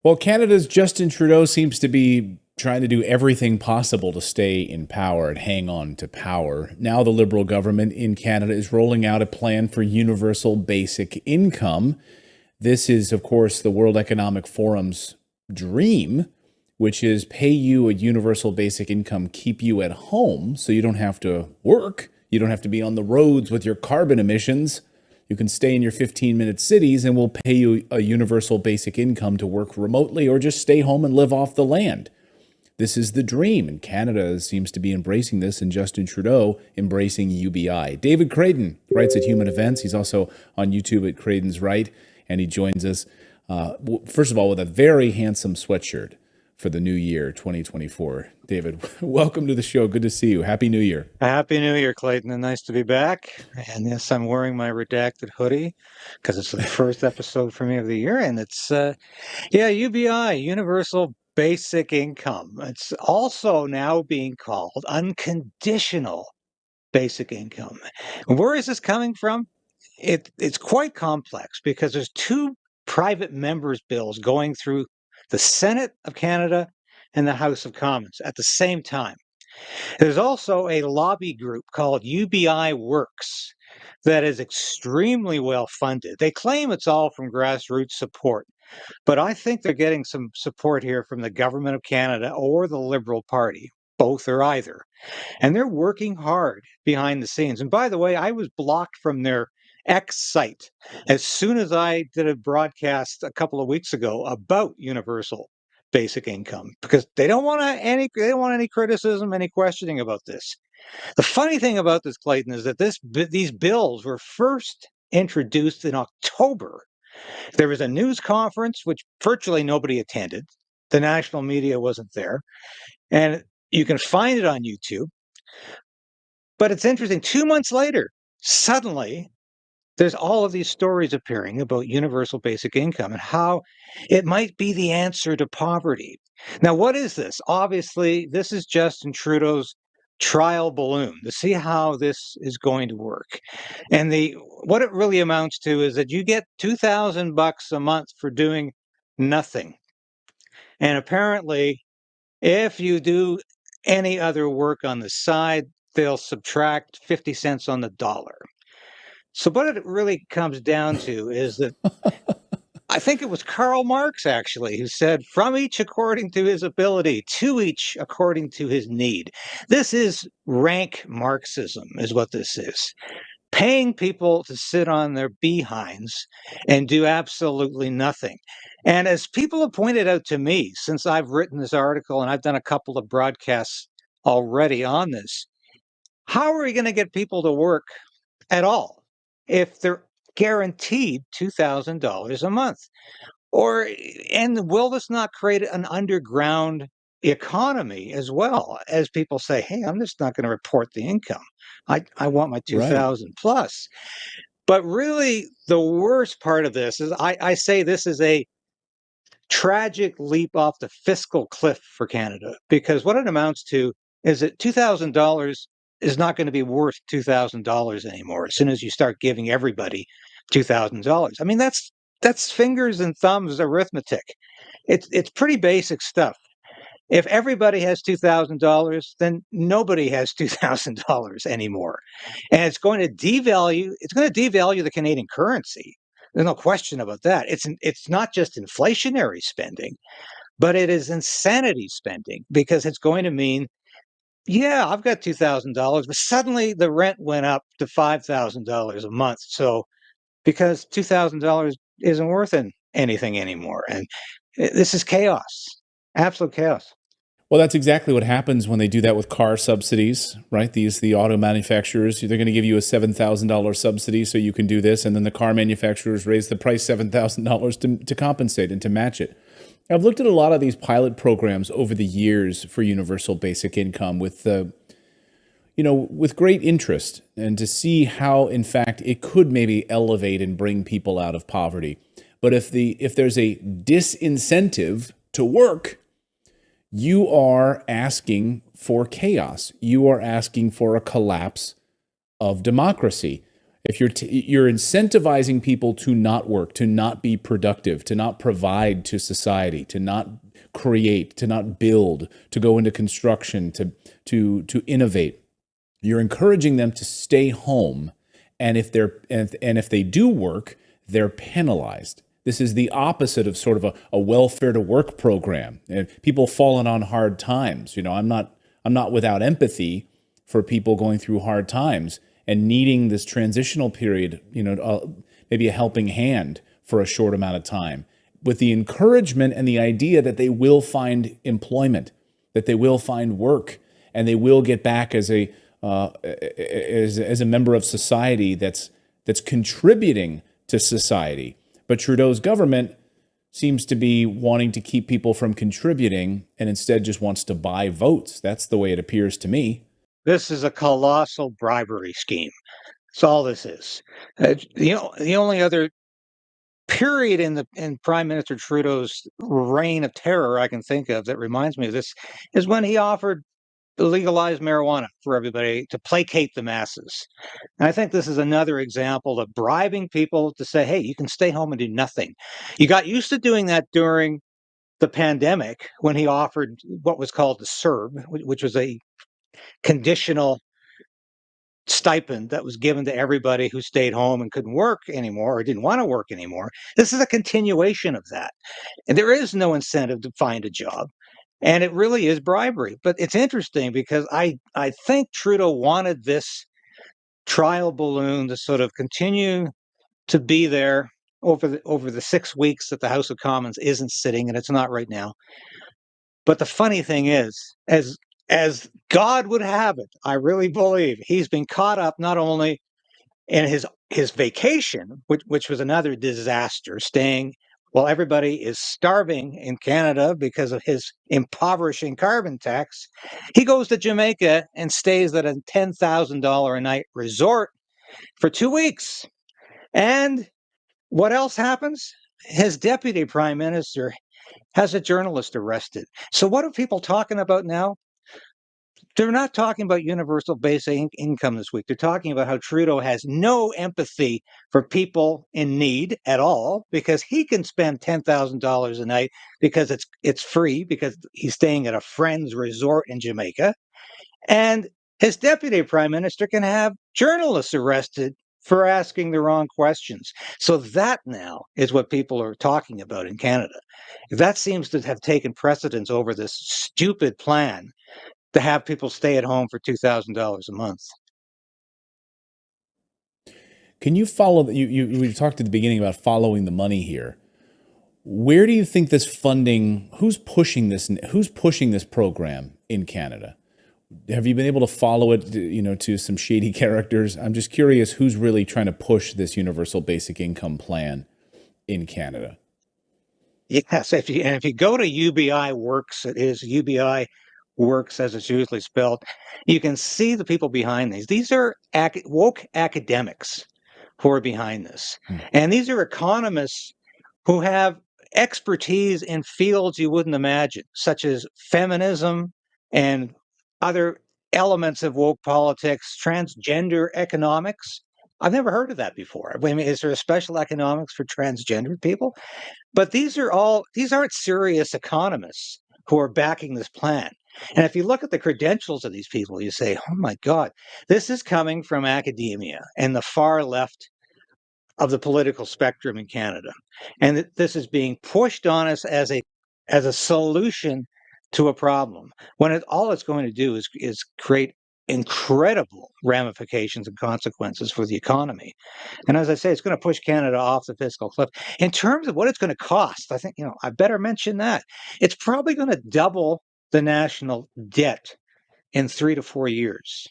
Well, Canada's Justin Trudeau seems to be trying to do everything possible to stay in power and hang on to power. Now, the Liberal government in Canada is rolling out a plan for universal basic income. This is, of course, the World Economic Forum's dream, which is pay you a universal basic income, keep you at home so you don't have to work. You don't have to be on the roads with your carbon emissions. You can stay in your 15-minute cities and we'll pay you a universal basic income to work remotely or just stay home and live off the land. This is the dream, and Canada seems to be embracing this, and Justin Trudeau embracing UBI. David KRAYDEN writes at Human Events. He's also on YouTube at KRAYDEN'S Right, and he joins us, first of all, with a very handsome sweatshirt for the new year, 2024. David, welcome to the show. Good to see you. Happy New Year. Happy New Year, Clayton, and nice to be back. And yes, I'm wearing my Redacted hoodie because it's the first episode for me of the year, and it's UBI, Universal Basic Income. It's also now being called Unconditional Basic Income. And where is this coming from? It's quite complex because there's two private members' bills going through the Senate of Canada and the House of Commons at the same time. There's also a lobby group called UBI Works that is extremely well funded. They claim it's all from grassroots support, but I think they're getting some support here from the Government of Canada or the Liberal Party, both or either. And they're working hard behind the scenes. And by the way, I was blocked from their X site as soon as I did a broadcast a couple of weeks ago about universal basic income because they don't want any criticism, any questioning about this. The funny thing about this, Clayton, is that these bills were first introduced in October. There was a news conference which virtually nobody attended. The national media wasn't there, and you can find it on YouTube. But it's interesting. 2 months later, suddenly there's all of these stories appearing about universal basic income and how it might be the answer to poverty. Now, what is this? Obviously, this is Justin Trudeau's trial balloon to see how this is going to work. And what it really amounts to is that you get $2,000 a month for doing nothing. And apparently, if you do any other work on the side, they'll subtract 50 cents on the dollar. So what it really comes down to is that I think it was Karl Marx, actually, who said, from each according to his ability, to each according to his need. This is rank Marxism, is what this is. Paying people to sit on their behinds and do absolutely nothing. And as people have pointed out to me since I've written this article, and I've done a couple of broadcasts already on this, how are we going to get people to work at all if they're guaranteed $2,000 a month? And will this not create an underground economy as well, as people say, hey, I'm just not going to report the income. I want my 2,000 plus. But really, the worst part of this is I say this is a tragic leap off the fiscal cliff for Canada, because what it amounts to is that $2,000 is not going to be worth $2,000 anymore as soon as you start giving everybody $2,000. I mean, that's fingers and thumbs arithmetic. It's pretty basic stuff. If everybody has $2,000, then nobody has $2,000 anymore, and it's going to devalue the Canadian currency. There's no question about that. It's not just inflationary spending, but it is insanity spending, because it's going to mean, yeah, I've got $2,000, but suddenly the rent went up to $5,000 a month. So because $2,000 isn't worth anything anymore, and this is chaos, absolute chaos. Well, that's exactly what happens when they do that with car subsidies, right? The auto manufacturers, they're going to give you a $7,000 subsidy so you can do this, and then the car manufacturers raise the price $7,000 to compensate and to match it. I've looked at a lot of these pilot programs over the years for universal basic income with great interest, and to see how, in fact, it could maybe elevate and bring people out of poverty. But if there's a disincentive to work, you are asking for chaos. You are asking for a collapse of democracy. If you're incentivizing people to not work, to not be productive, to not provide to society, to not create, to not build, to go into construction, to innovate, you're encouraging them to stay home, and if they do work, they're penalized. This is the opposite of sort of a welfare to work program. And people falling on hard times. I'm not without empathy for people going through hard times and needing this transitional period, maybe a helping hand for a short amount of time, with the encouragement and the idea that they will find employment, that they will find work, and they will get back as a member of society that's contributing to society. But Trudeau's government seems to be wanting to keep people from contributing and instead just wants to buy votes. That's the way it appears to me. This is a colossal bribery scheme. That's all this is. The only other period in Prime Minister Trudeau's reign of terror I can think of that reminds me of this is when he offered legalize marijuana for everybody to placate the masses. And I think this is another example of bribing people to say, hey, you can stay home and do nothing. You got used to doing that during the pandemic when he offered what was called the CERB, which was a conditional stipend that was given to everybody who stayed home and couldn't work anymore or didn't want to work anymore. This is a continuation of that. And there is no incentive to find a job. And it really is bribery. But it's interesting because I think Trudeau wanted this trial balloon to sort of continue to be there over the 6 weeks that the House of Commons isn't sitting, and it's not right now. But the funny thing is, as God would have it, I really believe he's been caught up not only in his vacation, which was another disaster, staying while everybody is starving in Canada because of his impoverishing carbon tax. He goes to Jamaica and stays at a $10,000 a night resort for 2 weeks. And what else happens? His deputy prime minister has a journalist arrested. So what are people talking about now? They're not talking about universal basic income this week. They're talking about how Trudeau has no empathy for people in need at all because he can spend $10,000 a night because it's free because he's staying at a friend's resort in Jamaica. And his deputy prime minister can have journalists arrested for asking the wrong questions. So that now is what people are talking about in Canada. That seems to have taken precedence over this stupid plan to have people stay at home for $2,000 a month. Can you follow? We talked at the beginning about following the money here. Where do you think this funding? Who's pushing this? Who's pushing this program in Canada? Have you been able to follow it? To some shady characters. I'm just curious who's really trying to push this universal basic income plan in Canada. Yes, if you go to UBI Works, it is UBI Works as it's usually spelled. You can see the people behind these. These are woke academics who are behind this, and these are economists who have expertise in fields you wouldn't imagine, such as feminism and other elements of woke politics, transgender economics. I've never heard of that before. I mean, is there a special economics for transgender people? But these aren't serious economists who are backing this plan. And if you look at the credentials of these people, you say, oh my God, this is coming from academia and the far left of the political spectrum in Canada. And this is being pushed on us as a solution to a problem when all it's going to do is create incredible ramifications and consequences for the economy. And as I say, it's going to push Canada off the fiscal cliff. In terms of what it's going to cost, I think, I better mention that. It's probably going to double the national debt in 3 to 4 years.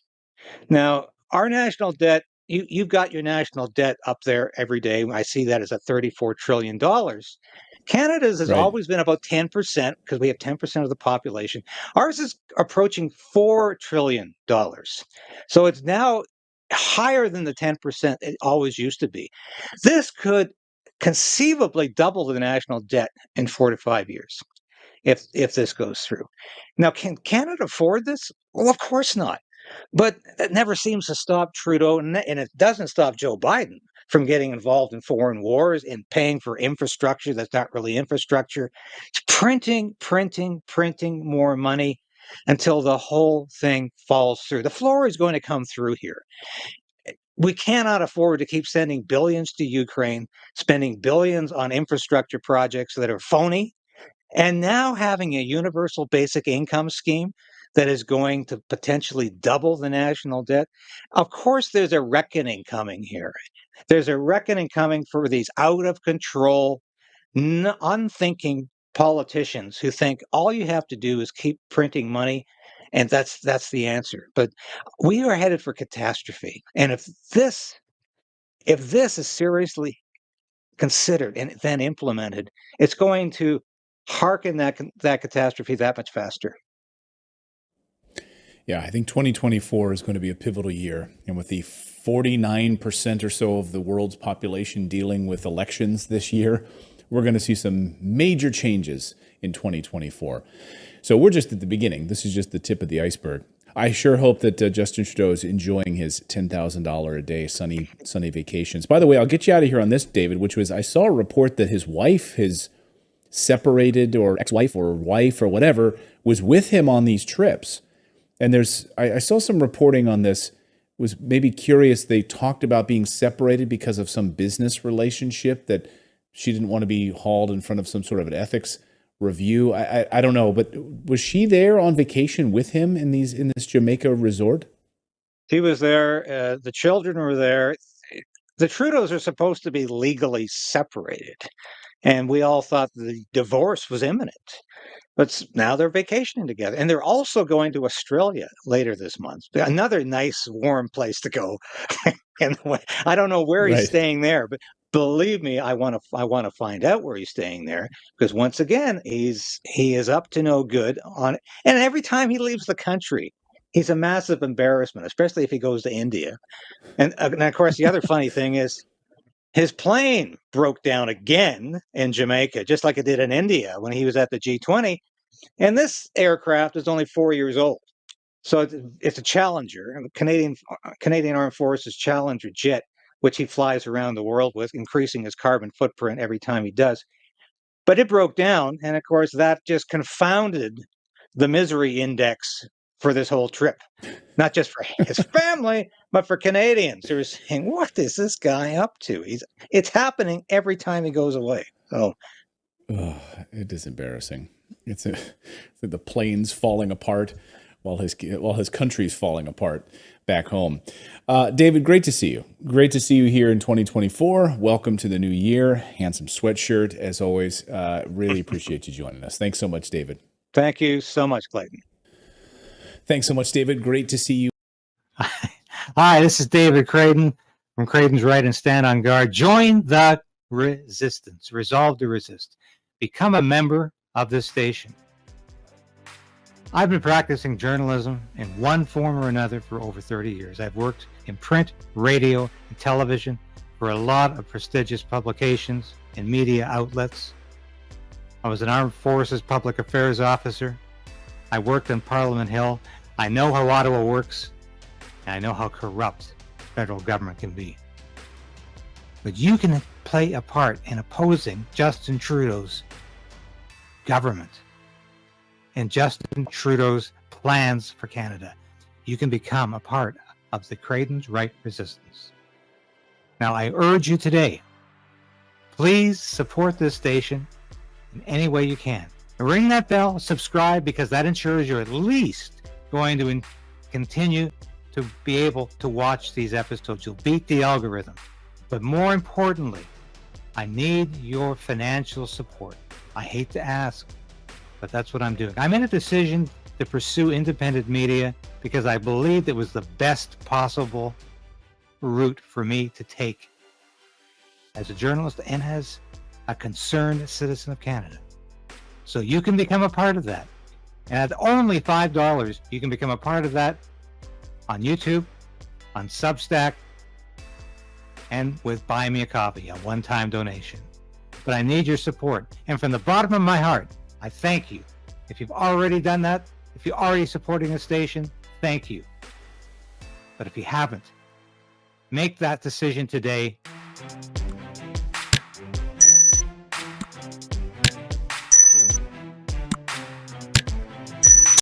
Now, our national debt, you've got your national debt up there every day. I see that as a $34 trillion. Canada's has Right. always been about 10% because we have 10% of the population. Ours is approaching $4 trillion. So it's now higher than the 10% it always used to be. This could conceivably double the national debt in 4 to 5 years if this goes through. Now, can Canada afford this? Well, of course not. But that never seems to stop Trudeau, and it doesn't stop Joe Biden from getting involved in foreign wars and paying for infrastructure that's not really infrastructure. It's printing more money until the whole thing falls through. The floor is going to come through here. We cannot afford to keep sending billions to Ukraine, spending billions on infrastructure projects that are phony, and now having a universal basic income scheme that is going to potentially double the national debt. Of course, there's a reckoning coming here. There's a reckoning coming for these out of control, unthinking politicians who think all you have to do is keep printing money and that's the answer. But we are headed for catastrophe. And if this is seriously considered and then implemented, it's going to harken that catastrophe that much faster. Yeah, I think 2024 is going to be a pivotal year. And with the 49% or so of the world's population dealing with elections this year, we're going to see some major changes in 2024. So we're just at the beginning. This is just the tip of the iceberg. I sure hope that Justin Trudeau is enjoying his $10,000 a day sunny vacations. By the way, I'll get you out of here on this, David, which was I saw a report that his wife, his separated or ex-wife or wife or whatever, was with him on these trips. And I saw some reporting on this, was maybe curious. They talked about being separated because of some business relationship that she didn't want to be hauled in front of some sort of an ethics review. I don't know, but was she there on vacation with him in this Jamaica resort? He was there. The children were there. The Trudeaus are supposed to be legally separated, and we all thought the divorce was imminent. But now they're vacationing together, and they're also going to Australia later this month. Another nice, warm place to go. And I don't know where he's Right. staying there, but believe me, I want to find out where he's staying there, because once again, he is up to no good on. And every time he leaves the country, he's a massive embarrassment, especially if he goes to India. And of course, the other funny thing is, his plane broke down again in Jamaica, just like it did in India when he was at the G20. And this aircraft is only 4 years old. So it's a Challenger, a Canadian Armed Forces Challenger jet, which he flies around the world with, increasing his carbon footprint every time he does. But it broke down. And of course, that just confounded the misery index for this whole trip. Not just for his family, but for Canadians who are saying, what is this guy up to? It's happening every time he goes away. So It is embarrassing. It's the plane's falling apart while his country's falling apart back home. David, great to see you. Great to see you here in 2024. Welcome to the new year. Handsome sweatshirt, as always. Really appreciate you joining us. Thanks so much, David. thank you so much, Clayton. Thanks so much, David. Great to see you. Hi, this is David Crayden from Crayden's Right and Stand on Guard. Join the resistance. Resolve to resist. Become a member of this station. I've been practicing journalism in one form or another for over 30 years. I've worked in print, radio, and television for a lot of prestigious publications and media outlets. I was an Armed Forces Public Affairs officer. I worked on Parliament Hill. I know how Ottawa works, and I know how corrupt federal government can be. But you can play a part in opposing Justin Trudeau's government and Justin Trudeau's plans for Canada. You can become a part of the KRAYDEN'S Right resistance. Now, I urge you today, please support this station in any way you can. Ring that bell, subscribe, because that ensures you're at least going to continue to be able to watch these episodes. You'll beat the algorithm. But more importantly, I need your financial support. I hate to ask, but that's what I'm doing. I made a decision to pursue independent media because I believed it was the best possible route for me to take as a journalist and as a concerned citizen of Canada. So you can become a part of that. And at only $5, you can become a part of that on YouTube, on Substack, and with Buy Me a Coffee, a one-time donation. But I need your support. And from the bottom of my heart, I thank you. If you've already done that, if you're already supporting the station, thank you. But if you haven't, make that decision today